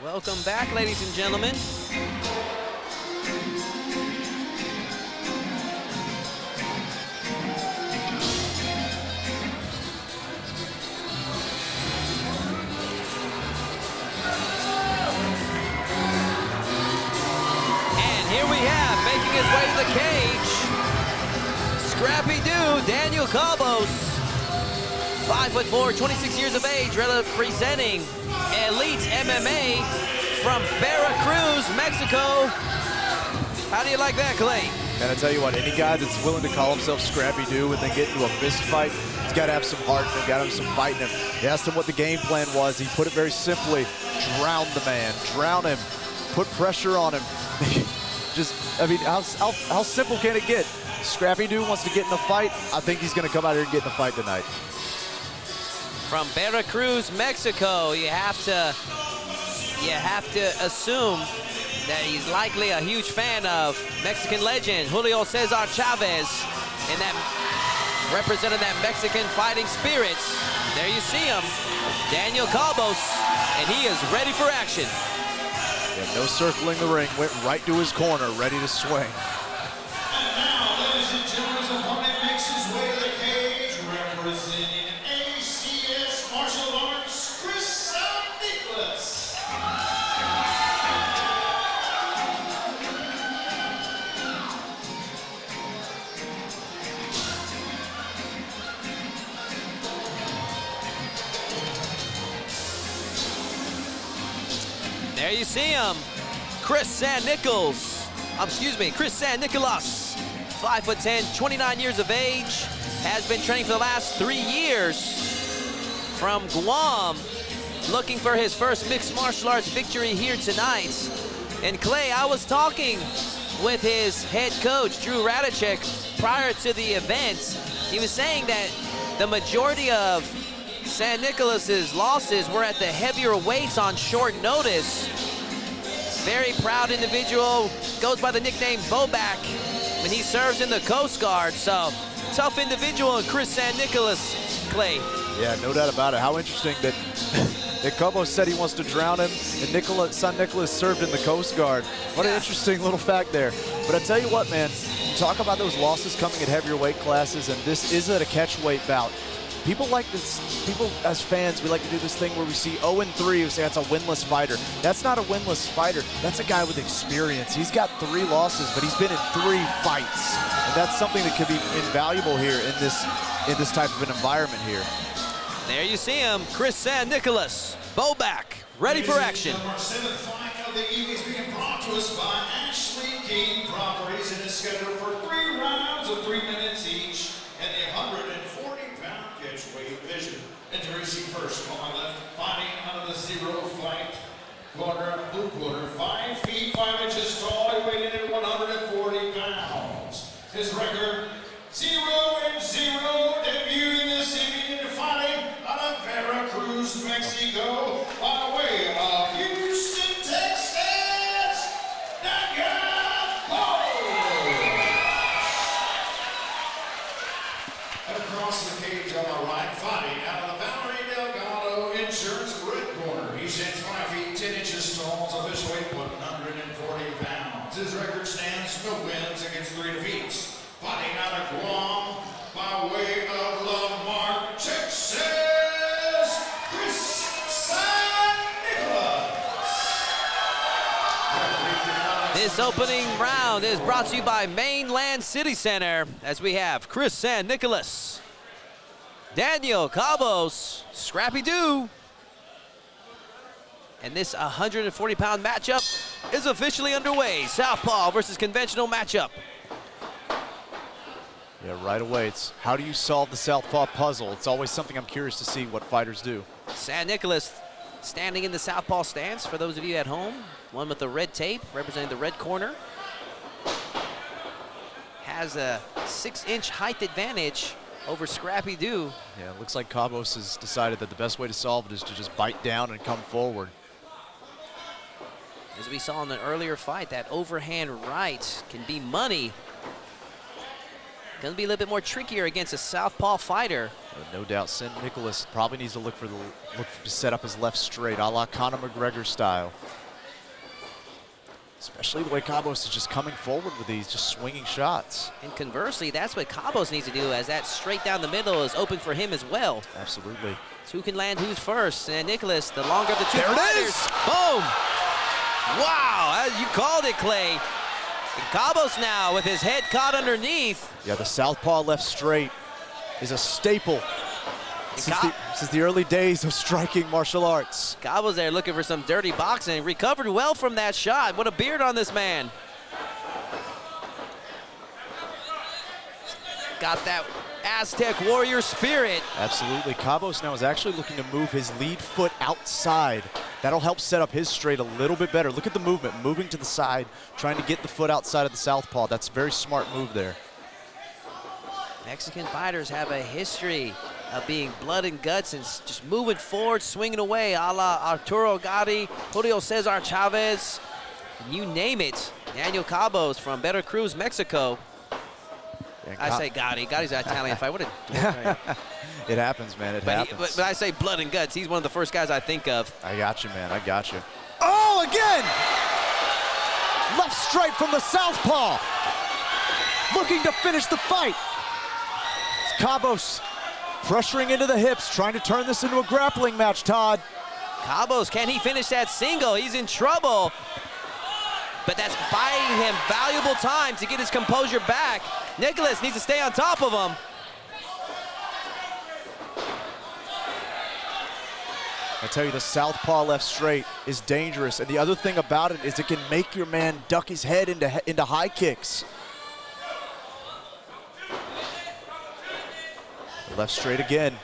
Welcome back, ladies and gentlemen. And here we have, making his way to the cage, Scrappy Doo, Daniel Cobos. 5'4", 26 years of age, representing Elite MMA from Veracruz, Mexico. How do you like that, Clay? And I tell you what, any guy that's willing to call himself Scrappy Doo and then get into a fist fight, he's got to have some heart and got to have some fight in him. He asked him what the game plan was. He put it very simply: drown the man, drown him, put pressure on him. I mean, how simple can it get? Scrappy Doo wants to get in a fight. I think he's going to come out here and get in a fight tonight. From Veracruz, Mexico, you have to assume that he's likely a huge fan of Mexican legend Julio Cesar Chavez, and that representing that Mexican fighting spirit. There you see him, Daniel Cobos, and he is ready for action. Yeah, no circling the ring, went right to his corner, ready to swing. And now, ladies and gentlemen, his opponent makes his way to the cage, representing ACS Martial Arts, Nicolas. There you see him, Chris San Nicolas, 5'10", 29 years of age, has been training for the last 3 years from Guam, looking for his first mixed martial arts victory here tonight. And Clay, I was talking with his head coach, Drew Radicek, prior to the event. He was saying that the majority of San Nicolas's losses were at the heavier weights on short notice. Very proud individual, goes by the nickname Bobak when he serves in the Coast Guard. So, tough individual, Chris San Nicolas, Clay. Yeah, no doubt about it. How interesting that Cobos said he wants to drown him, and San Nicolas served in the Coast Guard. What an interesting little fact there. But I tell you what, man, you talk about those losses coming at heavier weight classes, and this isn't a catchweight bout. People like this, as fans, we like to do this thing where we see 0-3, we say that's a winless fighter. That's not a winless fighter, that's a guy with experience. He's got 3 losses, but he's been in 3 fights. And that's something that could be invaluable here in this type of an environment here. There you see him, Chris San Nicolas, Bobak, ready for action. Our 7th fight of the evening is being brought to us by Ashley King Properties, and is scheduled for 3 rounds of 3 minutes each, and the 140-pound catchweight division. Introducing first on my left, fighting out of the zero fight corner, blue corner, 5 feet 5 inches tall, he weighed in at 140 pounds. His record, 0-0, debuting this evening and fighting out of Veracruz, Mexico, by way of Houston, Texas, Daniel Cobos. And across the cage on the right, fighting out of the Valerie Delgado Insurance red corner. He stands 5 feet 10 inches tall, so fish weight 140 pounds. His record stands no wins against 3 defeats. Fighting out of Guam, by way of Lamar, Texas, Chris San Nicolas. This opening round is brought to you by Mainland City Center, as we have Chris San Nicolas, Daniel Cobos, Scrappy Doo. And this 140-pound matchup is officially underway. Southpaw versus conventional matchup. Yeah, right away, it's how do you solve the southpaw puzzle? It's always something I'm curious to see what fighters do. San Nicolas standing in the southpaw stance, for those of you at home. One with the red tape, representing the red corner. Has a 6-inch height advantage over Scrappy Doo. Yeah, it looks like Cobos has decided that the best way to solve it is to just bite down and come forward. As we saw in the earlier fight, that overhand right can be money. going to be a little bit more trickier against a southpaw fighter. No doubt, San Nicolas probably needs to look to set up his left straight, a la Conor McGregor style. Especially the way Cobos is just coming forward with these, just swinging shots. And conversely, that's what Cobos needs to do, as that straight down the middle is open for him as well. Absolutely. So who can land who's first? And Nicolas, the longer of the two there fighters. It is! Boom! Wow, you called it, Clay. And Cobos now with his head caught underneath. Yeah, the southpaw left straight is a staple since the early days of striking martial arts. Cobos there looking for some dirty boxing. Recovered well from that shot. What a beard on this man. Got that Aztec warrior spirit. Absolutely. Cobos now is actually looking to move his lead foot outside. That'll help set up his straight a little bit better. Look at the movement, moving to the side, trying to get the foot outside of the southpaw. That's a very smart move there. Mexican fighters have a history of being blood and guts and just moving forward, swinging away, a la Arturo Gatti, Julio Cesar Chavez, you name it. Daniel Cobos from Veracruz, Mexico. I say Gotti. Gotti's an Italian fight. What a It happens, man. It happens. But I say blood and guts. He's one of the first guys I think of. I got you, man. I got you. Oh, again! Left straight from the southpaw. Looking to finish the fight. It's Cobos pressuring into the hips, trying to turn this into a grappling match, Todd. Cobos, can he finish that single? He's in trouble. But that's buying him valuable time to get his composure back. Nicolas needs to stay on top of him. I tell you, the southpaw left straight is dangerous, and the other thing about it is it can make your man duck his head into high kicks. Left straight again.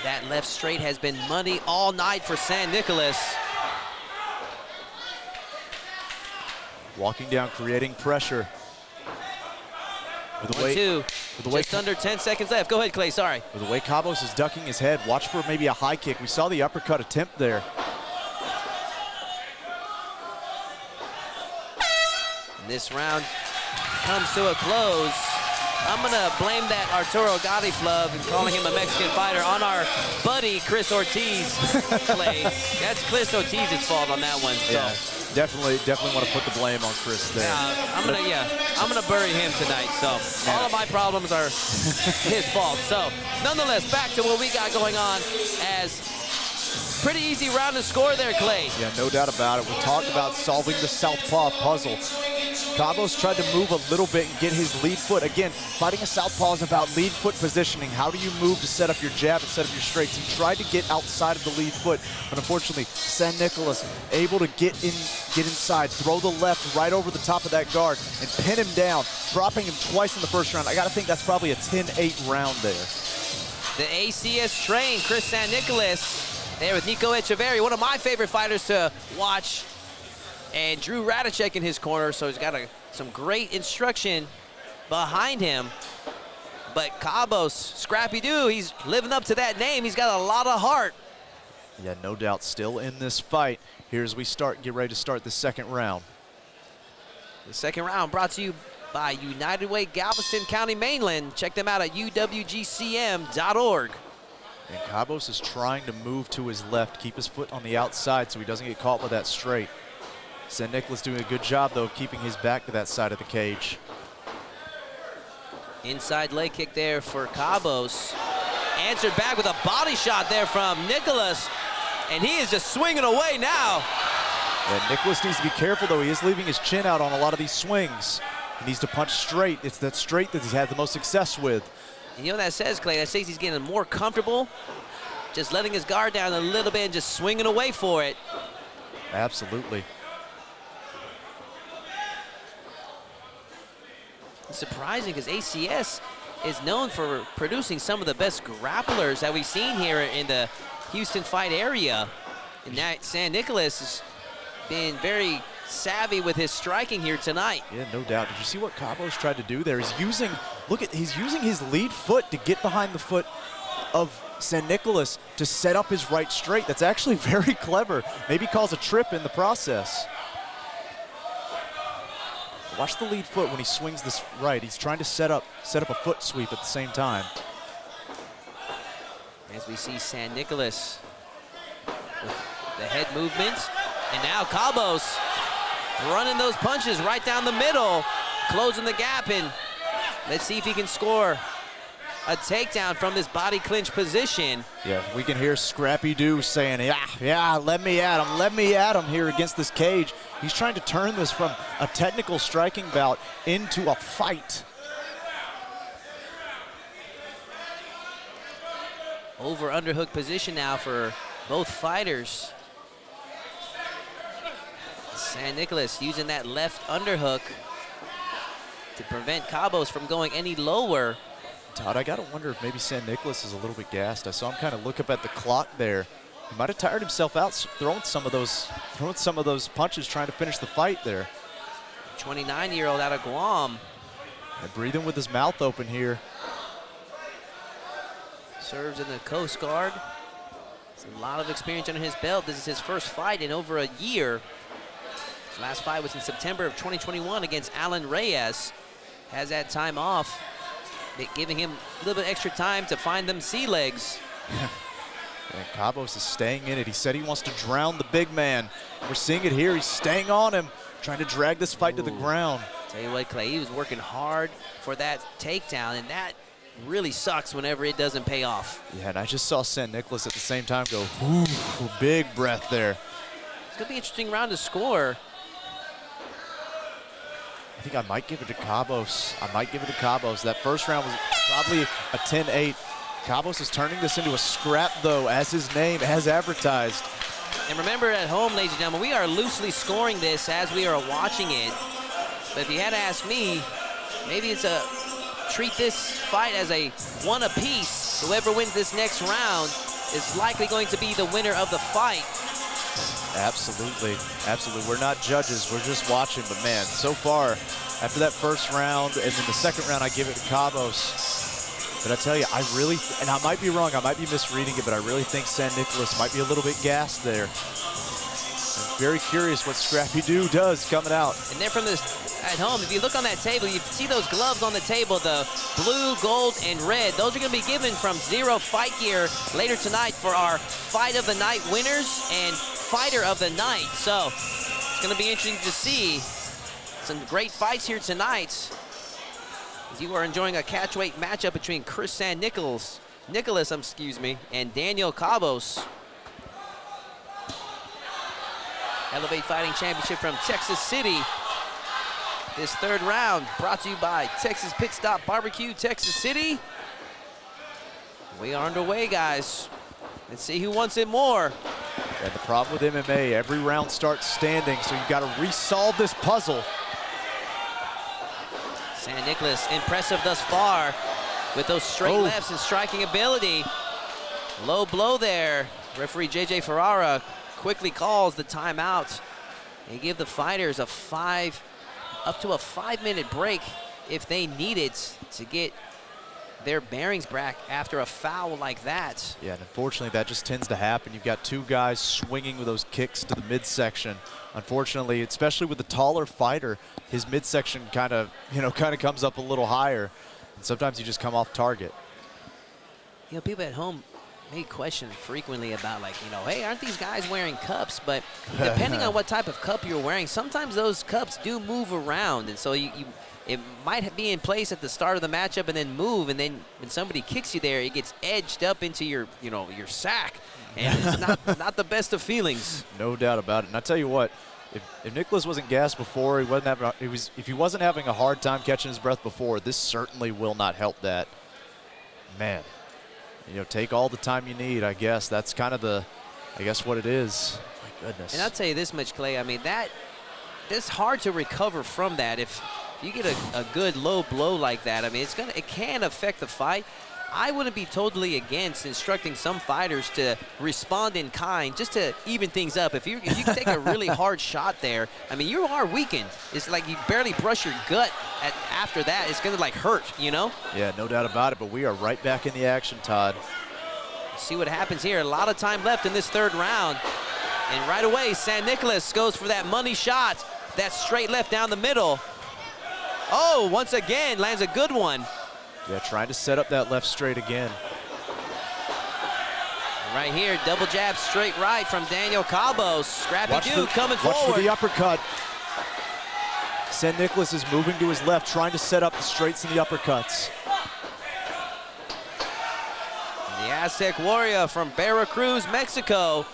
That left straight has been money all night for San Nicolas. Walking down, creating pressure. With the way, just under 10 seconds left. Go ahead, Clay, sorry. With the way Cobos is ducking his head, watch for maybe a high kick. We saw the uppercut attempt there. And this round comes to a close. I'm gonna blame that Arturo Gatti flub and calling him a Mexican fighter on our buddy Chris Ortiz, Clay. That's Chris Ortiz's fault on that one. So. Yeah. Definitely want to put the blame on Chris there. I'm gonna bury him tonight. So all of my problems are his fault. So nonetheless, back to what we got going on, as pretty easy round to score there, Clay. Yeah, no doubt about it. We talked about solving the southpaw puzzle. Cobos tried to move a little bit and get his lead foot. Again, fighting a southpaw is about lead foot positioning. How do you move to set up your jab and set up your straights? He tried to get outside of the lead foot, but unfortunately, San Nicolas able to get inside, throw the left right over the top of that guard, and pin him down, dropping him twice in the first round. I got to think that's probably a 10-8 round there. The ACS train, Chris San Nicolas, there with Nico Echeverri, one of my favorite fighters to watch. And Drew Radicek in his corner, so he's got some great instruction behind him. But Cobos, Scrappy-Doo, he's living up to that name. He's got a lot of heart. Yeah, no doubt, still in this fight. Here as we get ready to start the second round. The second round brought to you by United Way, Galveston County, Mainland. Check them out at uwgcm.org. And Cobos is trying to move to his left, keep his foot on the outside so he doesn't get caught with that straight. San Nicolas doing a good job, though, of keeping his back to that side of the cage. Inside leg kick there for Cobos. Answered back with a body shot there from Nicolas. And he is just swinging away now. Yeah, Nicolas needs to be careful, though. He is leaving his chin out on a lot of these swings. He needs to punch straight. It's that straight that he's had the most success with. And you know what that says, Clay? That says he's getting more comfortable, just letting his guard down a little bit and just swinging away for it. Absolutely. It's surprising because ACS is known for producing some of the best grapplers that we've seen here in the Houston fight area. And that San Nicolas has been very savvy with his striking here tonight. Yeah, no doubt. Did you see what Cobos tried to do there? He's using his lead foot to get behind the foot of San Nicolas to set up his right straight. That's actually very clever. Maybe cause a trip in the process. Watch the lead foot when he swings this right. He's trying to set up a foot sweep at the same time. As we see San Nicolas with the head movement. And now Cobos running those punches right down the middle, closing the gap, and let's see if he can score a takedown from this body clinch position. Yeah, we can hear Scrappy Doo saying, yeah, let me at him here against this cage. He's trying to turn this from a technical striking bout into a fight. Over underhook position now for both fighters. San Nicolas using that left underhook to prevent Cobos from going any lower. Todd, I gotta wonder if maybe San Nicolas is a little bit gassed. I saw him kind of look up at the clock there. He might have tired himself out throwing some of those punches, trying to finish the fight there. 29-year-old out of Guam. And breathing with his mouth open here. Serves in the Coast Guard. Has a lot of experience under his belt. This is his first fight in over a year. His last fight was in September of 2021 against Alan Reyes. Has had time off, giving him a little bit extra time to find them sea legs. And Cobos is staying in it. He said he wants to drown the big man. We're seeing it here. He's staying on him, trying to drag this fight to the ground. Tell you what, Clay, he was working hard for that takedown, and that really sucks whenever it doesn't pay off. Yeah, and I just saw San Nicolas at the same time go, ooh, big breath there. It's going to be an interesting round to score. I think I might give it to Cobos. That first round was probably a 10-8. Cobos is turning this into a scrap, though, as his name has advertised. And remember at home, ladies and gentlemen, we are loosely scoring this as we are watching it. But if you had to ask me, maybe it's treat this fight as a one apiece. Whoever wins this next round is likely going to be the winner of the fight. Absolutely. We're not judges, we're just watching. But man, so far, after that first round and then the second round, I give it to Cobos. But I tell you, I really, and I might be wrong, I might be misreading it, but I really think San Nicolas might be a little bit gassed there. I'm very curious what Scrappy Doo does coming out. And then from this at home, if you look on that table, you see those gloves on the table, the blue, gold, and red. Those are going to be given from Zero Fight Gear later tonight for our Fight of the Night winners and Fighter of the Night. So it's going to be interesting to see some great fights here tonight. As you are enjoying a catchweight matchup between Nicolas, and Daniel Cobos. Elevate Fighting Championship from Texas City. This third round brought to you by Texas Pit Stop Barbecue, Texas City. We are underway, guys. Let's see who wants it more. And the problem with MMA, every round starts standing, so you've got to resolve this puzzle. San Nicolas, impressive thus far with those straight lefts and striking ability. Low blow there. Referee J.J. Ferrara quickly calls the timeout. They give the fighters up to a 5-minute break if they need it to get their bearings back after a foul like that. Yeah, and unfortunately that just tends to happen. You've got two guys swinging with those kicks to the midsection. Unfortunately, especially with the taller fighter, his midsection kind of comes up a little higher, and sometimes you just come off target. You know, people at home may question frequently about, like, hey, aren't these guys wearing cups? But depending on what type of cup you're wearing, sometimes those cups do move around, and so it might be in place at the start of the matchup and then move, and then when somebody kicks you there, it gets edged up into your sack, and it's not the best of feelings. No doubt about it. And I tell you what, if Nicolas wasn't gassed before, if he wasn't having a hard time catching his breath before, this certainly will not help that. Man, take all the time you need. I guess that's kind of what it is. My goodness. And I'll tell you this much, Clay. I mean, it's hard to recover from that. If you get a good low blow like that, I mean, it can affect the fight. I wouldn't be totally against instructing some fighters to respond in kind just to even things up. If you take a really hard shot there, I mean, you are weakened. It's like you barely brush your gut after that. It's going to hurt, Yeah, no doubt about it, but we are right back in the action, Todd. See what happens here. A lot of time left in this third round. And right away, San Nicolas goes for that money shot, that straight left down the middle. Oh, once again, lands a good one. Yeah, trying to set up that left straight again. Right here, double jab straight right from Daniel Cobos. Scrappy Dude coming forward. Watch for the uppercut. San Nicolas is moving to his left, trying to set up the straights and the uppercuts. The Aztec Warrior from Veracruz, Mexico,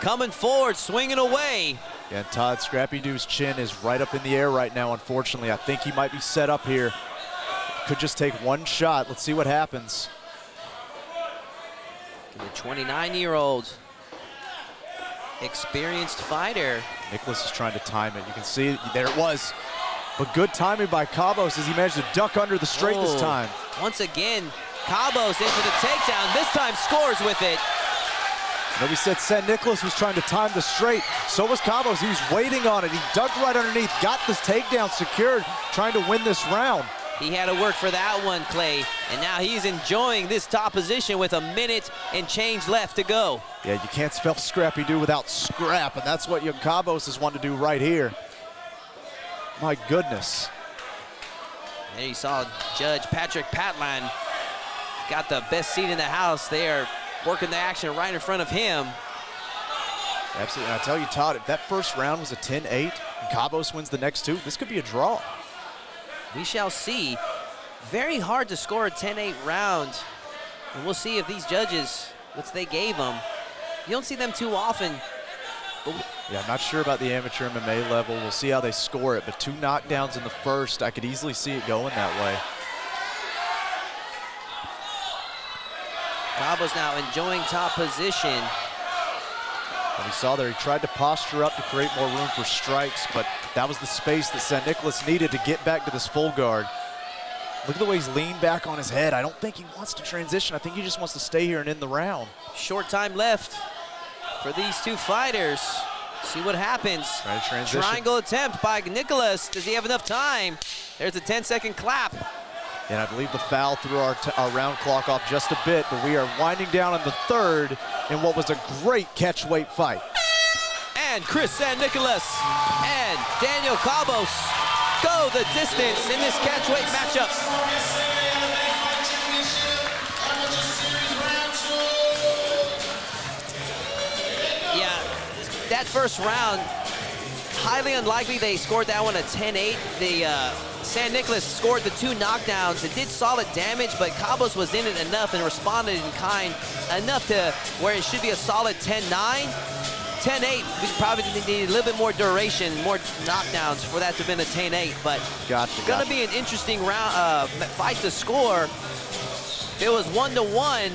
coming forward, swinging away. Yeah, and Todd, Scrappy Dude's chin is right up in the air right now, unfortunately. I think he might be set up here. Could just take one shot. Let's see what happens. The 29-year-old experienced fighter. Nicolas is trying to time it. You can see, there it was. But good timing by Cobos as he managed to duck under the straight this time. Once again, Cobos into the takedown. This time scores with it. We said San Nicolas was trying to time the straight. So was Cobos. He was waiting on it. He ducked right underneath, got this takedown secured, trying to win this round. He had to work for that one, Clay, and now he's enjoying this top position with a minute and change left to go. Yeah, you can't spell Scrappy Dude without scrap, and that's what Cobos has wanted to do right here. My goodness. There you saw Judge Patrick Patlan got the best seat in the house there, working the action right in front of him. Absolutely, and I tell you, Todd, if that first round was a 10-8 and Cobos wins the next two, this could be a draw. We shall see. Very hard to score a 10-8 round. And we'll see if these judges, what they gave them, you don't see them too often. Yeah, I'm not sure about the amateur MMA level. We'll see how they score it, but two knockdowns in the first, I could easily see it going that way. Cobos now enjoying top position. And we saw there, he tried to posture up to create more room for strikes, but that was the space that San Nicolas needed to get back to this full guard. Look at the way he's leaned back on his head. I don't think he wants to transition. I think he just wants to stay here and end the round. Short time left for these two fighters. See what happens. Trying to transition. Triangle attempt by Nicolas. Does he have enough time? There's a 10-second clap. And I believe the foul threw our round clock off just a bit, but we are winding down in the third in what was a great catch-weight fight. And Chris San Nicolas and Daniel Cobos go the distance in this catch-weight matchup. Yeah, that first round, highly unlikely they scored that one a 10-8. San Nicolas scored the two knockdowns. It did solid damage, but Cobos was in it enough and responded in kind enough to where it should be a solid 10-9. 10-8, we probably need a little bit more duration, more knockdowns for that to have been a 10-8, but gonna be an interesting round, fight to score. If it was 1-1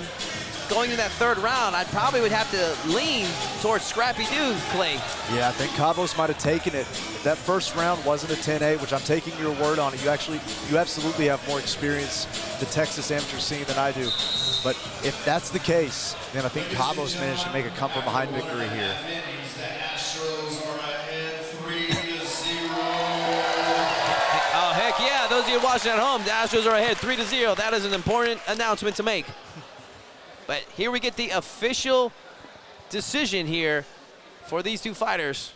going in that third round, I probably would have to lean towards Scrappy Dude, Clay. Yeah, I think Cobos might have taken it. If that first round wasn't a 10-8, which I'm taking your word on it, you absolutely have more experience in the Texas amateur scene than I do. But if that's the case, then I think Cobos managed to make a come-from-behind victory here. Oh, heck yeah, those of you watching at home, the Astros are ahead 3-0. That is an important announcement to make. But here we get the official decision here for these two fighters.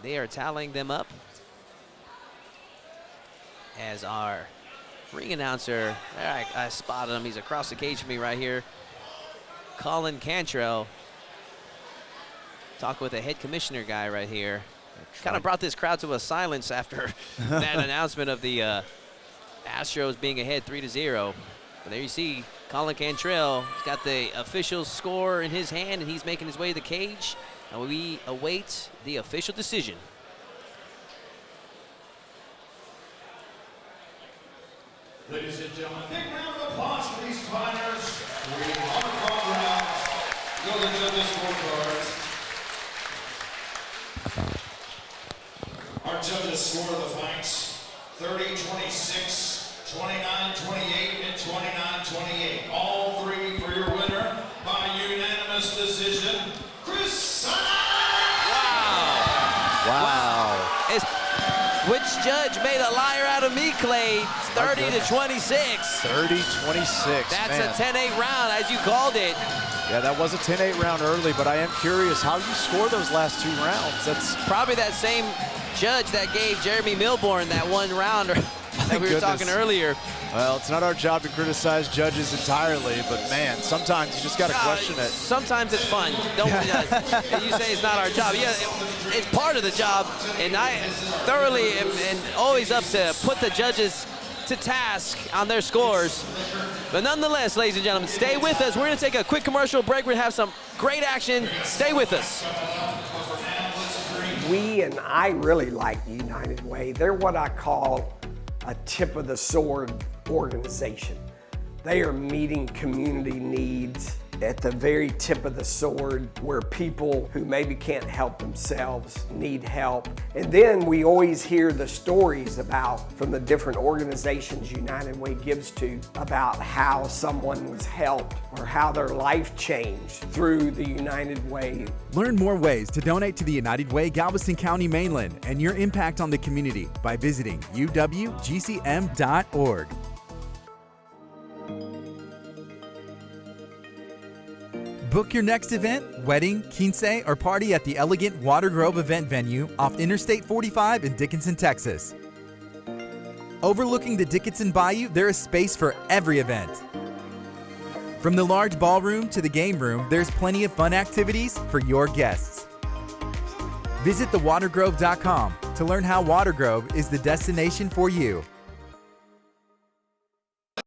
They are tallying them up as our ring announcer, I spotted him, he's across the cage from me right here, Colin Cantrell. Talk with a head commissioner guy right here. Kind of brought this crowd to a silence after that announcement of the Astros being ahead 3-0. But there you see Colin Cantrell. He's got the official score in his hand, and he's making his way to the cage. And we await the official decision. Ladies and gentlemen, big round of applause for these fighters. We on the front round. Go to the judges' scorecards. Our judges score the fights 30-26, 29-28, and 29-28. All three for your winner by unanimous decision, Chris. Wow. Which judge made a liar out of me, Clay? 30-26. 30-26. That's man. a 10-8 round, as you called it. Yeah, that was a 10-8 round early, but I am curious how you score those last two rounds. That's probably that same judge that gave Jeremy Milbourne that one round that we were talking earlier. Well, it's not our job to criticize judges entirely, but man, sometimes you just got to question it. Sometimes it's fun. Don't you say it's not our job? Yeah, it's part of the job, and I thoroughly am and always up to put the judges to task on their scores. But nonetheless, ladies and gentlemen, stay with us. We're going to take a quick commercial break. We're going to have some great action. Stay with us. We and I really like United Way. They're what I call a tip of the sword organization. They are meeting community needs at the very tip of the sword, where people who maybe can't help themselves need help. And then we always hear the stories from the different organizations United Way gives to, about how someone was helped or how their life changed through the United Way. Learn more ways to donate to the United Way Galveston County Mainland and your impact on the community by visiting uwgcm.org. Book your next event, wedding, quince, or party at the elegant Water Grove event venue off Interstate 45 in Dickinson, Texas. Overlooking the Dickinson Bayou, there is space for every event. From the large ballroom to the game room, there's plenty of fun activities for your guests. Visit thewatergrove.com to learn how Water Grove is the destination for you.